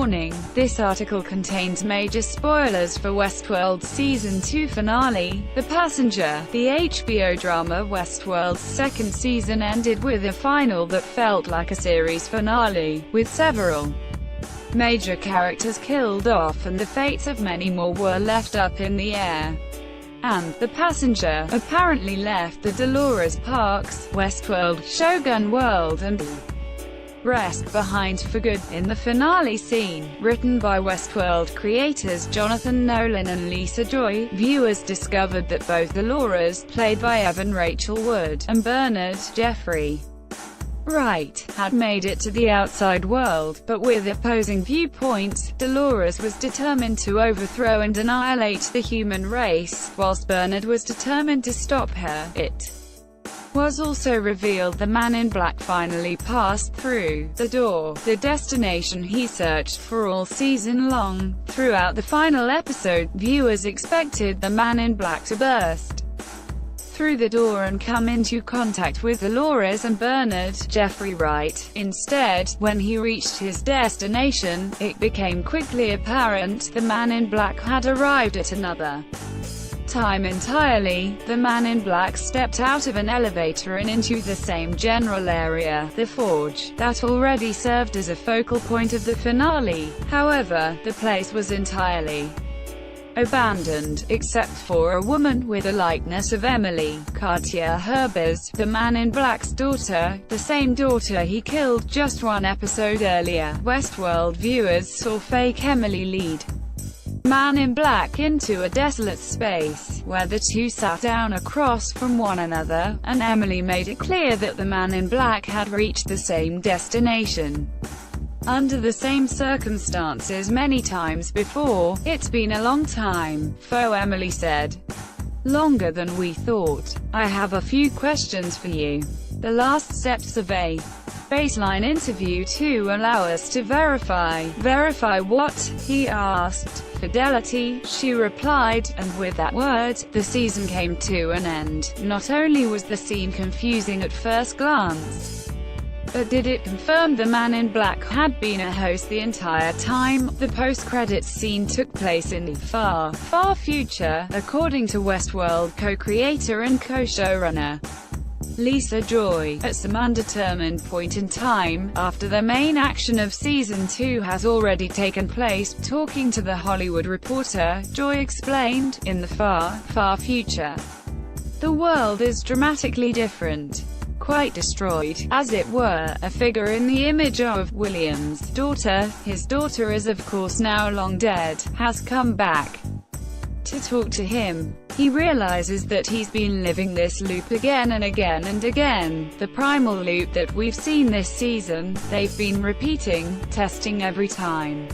Warning: this article contains major spoilers for Westworld's Season 2 finale, The Passenger. The HBO drama Westworld's second season ended with a final that felt like a series finale, with several major characters killed off and the fates of many more were left up in the air. And The Passenger apparently left the Dolores Parks, Westworld, Shogun World and rest behind for good. In the finale scene, written by Westworld creators Jonathan Nolan and Lisa Joy, viewers discovered that both Dolores, played by Evan Rachel Wood, and Bernard, Jeffrey Wright, had made it to the outside world, but with opposing viewpoints. Dolores was determined to overthrow and annihilate the human race, whilst Bernard was determined to stop her. It was also revealed the Man in Black finally passed through the door, the destination he searched for all season long. Throughout the final episode, viewers expected the Man in Black to burst through the door and come into contact with Dolores and Bernard, Jeffrey Wright. Instead, when he reached his destination, it became quickly apparent the Man in Black had arrived at another time entirely. The Man in Black stepped out of an elevator and into the same general area, the Forge, that already served as a focal point of the finale. However, the place was entirely abandoned, except for a woman with the likeness of Emily, Katia Herbers, the Man in Black's daughter, the same daughter he killed just one episode earlier. Westworld viewers saw fake Emily lead Man in Black into a desolate space, where the two sat down across from one another, and Emily made it clear that the Man in Black had reached the same destination under the same circumstances many times before. It's been a long time, Emily said. Longer than we thought. I have a few questions for you. The last steps of a baseline interview to allow us to verify. Verify what? He asked. Fidelity, she replied, and with that word, the season came to an end. Not only was the scene confusing at first glance, but did it confirm the Man in Black had been a host the entire time? The post-credits scene took place in the far, far future, according to Westworld co-creator and co-showrunner Lisa Joy. At some undetermined point in time, after the main action of Season 2 has already taken place. Talking to The Hollywood Reporter, Joy explained, in the far, far future, the world is dramatically different. Quite destroyed, as it were. A figure in the image of William's daughter, his daughter is of course now long dead, has come back to talk to him. He realizes that he's been living this loop again and again and again, the primal loop that we've seen this season. They've been repeating, testing every time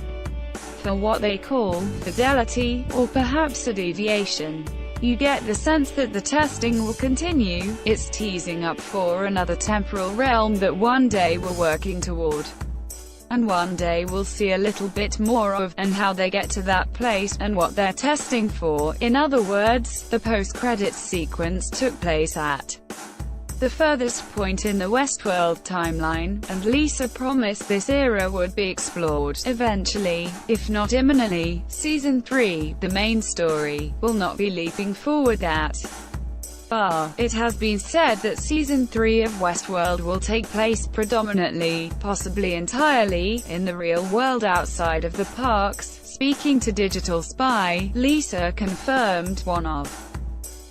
for what they call fidelity, or perhaps a deviation. You get the sense that the testing will continue. It's teasing up for another temporal realm that one day we're working toward, and one day we'll see a little bit more of, and how they get to that place, and what they're testing for. In other words, the post-credits sequence took place at the furthest point in the Westworld timeline, and Lisa promised this era would be explored eventually, if not imminently. Season 3, the main story, will not be leaping forward that far. It has been said that Season 3 of Westworld will take place predominantly, possibly entirely, in the real world outside of the parks. Speaking to Digital Spy, Lisa confirmed, one of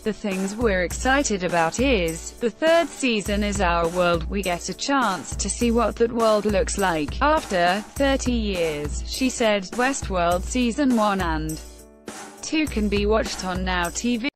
the things we're excited about is, the third season is our world. We get a chance to see what that world looks like after 30 years, she said. Westworld Season 1 and 2 can be watched on Now TV.